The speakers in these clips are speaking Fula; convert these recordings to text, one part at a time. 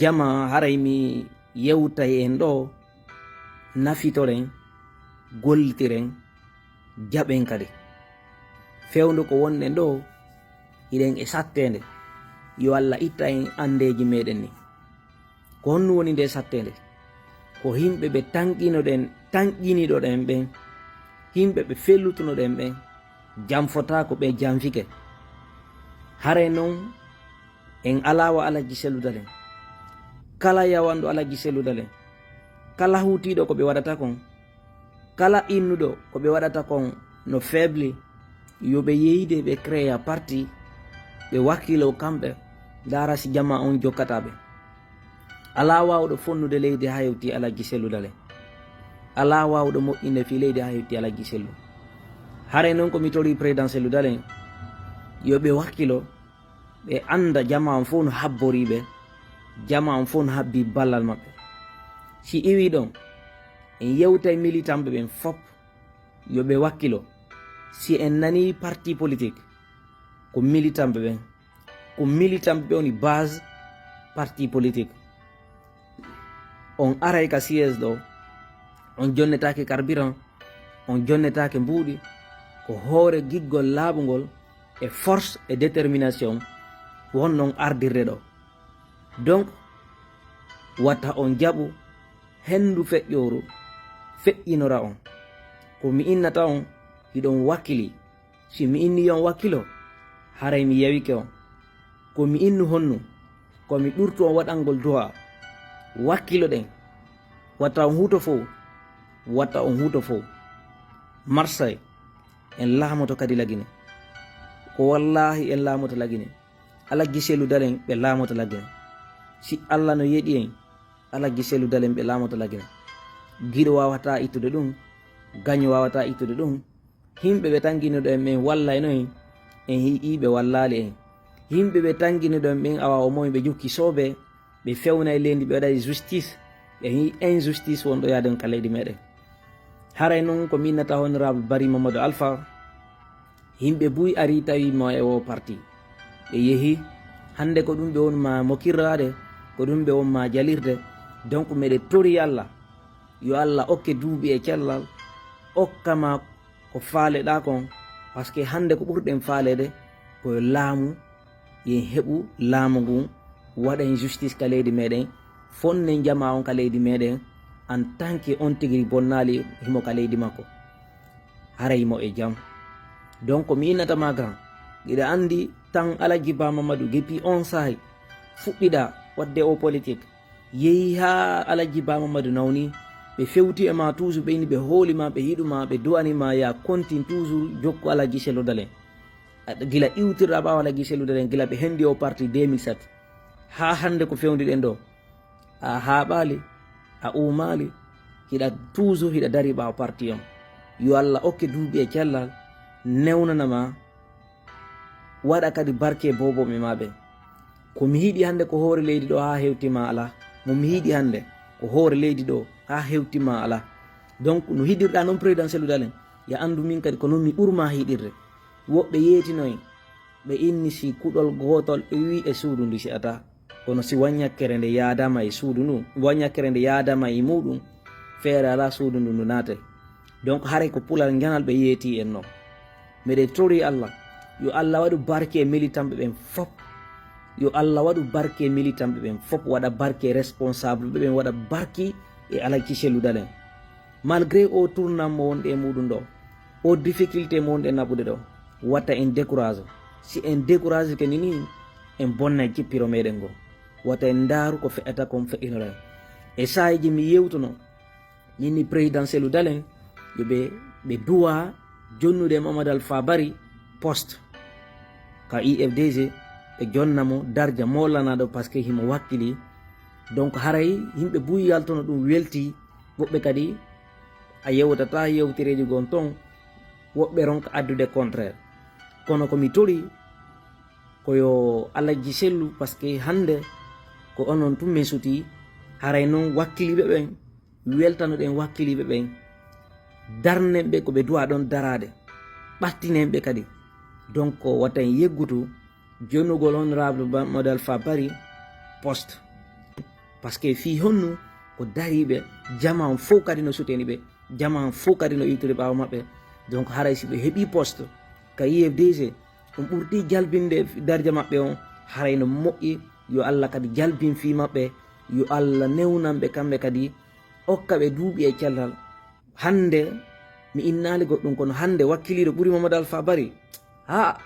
jama haray mi yewtay en ɗo nafitoren gollitiren jaɓen kadi fewndo ko wonɗen ɗo iɗen e sattede yo Allah itta en andeji meɗen ni ko honno woni nde sattede ko himɓe ɓe tanƴiniɗoɗen ɓen himɓe ɓe fellutunoɗen ɓen jam fotako ɓe jam fike hare noon en alawa alaji selludalen kala yawanɗo alaji selludalen kala hutiɗo ko ɓe waɗata kon kala innuɗo ko ɓe waɗata kon no faible yoɓe yeyde ɓe créa parti ɓe wakkilo kamɓe dara si jama on jokkataɓe ala wawɗo fonnude leydi ha hewti alaji selludalen ala wawɗo moƴƴinde fi leydi ha hewti alaji sellu hare noon komi tori président selludalen yoɓe wakkilo ɓe anda jama on fof no habboriɓe jama on fof no habbi ballal maɓɓe si iwi ɗon en yewtay militanɓe ɓen fop yoɓe wakkilo si en nani parti politique ko militanɓe ɓen ko militanɓe ɓe woni base parti politique on aray ka siége ɗo on jonnetake carburant on jonnetake mbuuɗi ko hoore giggol laaɓugol e force et détermination wonnon ardirde ɗo donc watta on jaɓu hendu feƴƴoru feƴƴinora on ko mi innata on hiɗon wakkili si mi inni on wakkilo haray mi yawike on ko mi innu honnu komi ɗurtu on waɗalngol du'a wakkilo ɗen watta on huuto fof watta on huuto fof marsay en laamoto kadi lagine ko wallahi en laamoto lagine alaggi selludalen ɓe laamoto lagine si Allah no yeɗi en alaggi selludalen ɓe laamoto lagine giɗo wawata ittude ɗum gaño wawata ittude ɗum himɓe ɓe tanginiɗo en ɓen wallayno en hiiɓe wallali en himɓe ɓe tanginiɗo en ɓen awa o moy ɓe jukki soobe ɓe fewna e leydi ɓe waɗa justice ɓe hi injustice wonɗo yaden ka leydi meɗen haray noon ko minnata honorable Barry Mamadou Alpha himɓe buy ari tawimo e o parti ɓe yeehi hande ko ɗum ɓe wonma mokirrade ko ɗum ɓe wonma jalirde donc meɗe tori Allah yo Allah okke duuɓi e cellal okkama ko faaleɗa kon par ce que hande ko ɓurɗen faalede koye laamu yen heɓu laamu ngun waɗen justice ka leydi meɗen fonnen jama on ka leydi meɗen en tant que on tigui bonnali himo ka leydi makko haraymo e jaam donc mi innatama grand giɗa andi tan Alaji Ba Mamadou depuis on saahi fuɗɗiɗa wadde o politique yeehi ha Alaji Ba Mamadou nawni ɓe fewti e ma toujours ɓe inni ɓe hoolima ɓe yiɗuma ɓe duwanima ya continue toujours jokku Alaji selludalen gila iwtirɗa ɓawa Alaji selludalen gila ɓe hendi o parti 2007 ha hande ko fewdiɗen ɗo a haɓali a umali hiɗa toujours hiɗa dari ɓawa parti on yo Allah okke duuɓi e cellal newnanama waɗa kadi barke boboɓe maɓe komi hiiɗi hande ko hoore leydi ɗo ha hewtima ala momi hiiɗi hande ko hoore leydi ɗo ha hewtima ala donc no hiɗirɗa noon président selludalen ya andu min kadi ko noon mi ɓurma hiɗirde woɓɓe yeetinoyen ɓe inni si kuɗol gotol ɓe wi e suudu ndu si ata kono si wañakkere nde yadama e suudu ndu wañakkere nde yadama e muɗum feere ala suudu ndu ndu naate donc haray ko pulal janal ɓe yeeti en noon meɗe tori Allah yo Allah waɗu barke militanɓe ɓen fop yo Allah waɗu barke militanɓe ɓen fop waɗa barke responsable ɓe ɓen waɗa barki e Alaji selludalen malgré o tournant mo wonɗe e muɗum ɗo o difficulté mo wonɗe naɓude ɗo watta en décourage si en décourage ke nini en bonna jippiro meɗen go watta en daaru ko feƴata kon feƴinoɗen e sayiji mi yewtuno ñinni président selludalen yoɓe ɓe duwa jonnude Mamadou Alpha Barry poste ka IFDG ɓe jonnamo darja mollanaɗo par ce que himo wakkili donc haray yimɓe buy yaltono ɗum welti woɓɓe kadi a yewtata yewtereji gon ton woɓɓe ronka addude contraire kono komi tori koyo Alaji sellu par ce que hande ko onon tum min suti haray noon wakkiliɓe ɓen weltanoɗen wakkiliɓe ɓen darnen ɓe koɓe duwa ɗon darade ɓattinen ɓe kadi donc watta en yeggutu jonnugol honorable Mamadou Alpha Barry poste parce que fi honnu ko dariɓe jama fof kadi no suteni ɓe, jama fof kadi no ittude ɓawo maɓɓe. donc haray si ɓe heeɓi poste ka IFDG ɗum ɓurti jalbinde darja maɓɓe on, haray no moƴƴi yo Allah kadi jalbin fi maɓɓe, yo Allah newnanɓe kamɓe kadi okka ɓe duuɓi e cellal. hande mi innali goɗɗum kono hande wakkiliɗo ɓuuri Mamadou Alpha Bary ha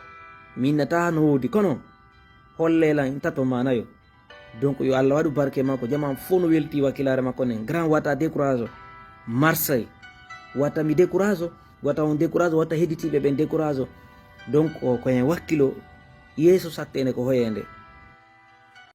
mi innata no wodi kono hollelan tato manayo. donc yo Allah waɗu barke makko, jama fof no welti wakkilare makko nen. grand wata décourage Marseille wata mi décourage wata on décourage wata heɗitiɓe ɓen décourage. donc o koyen wakkilo yeeso sattene ko hoyende.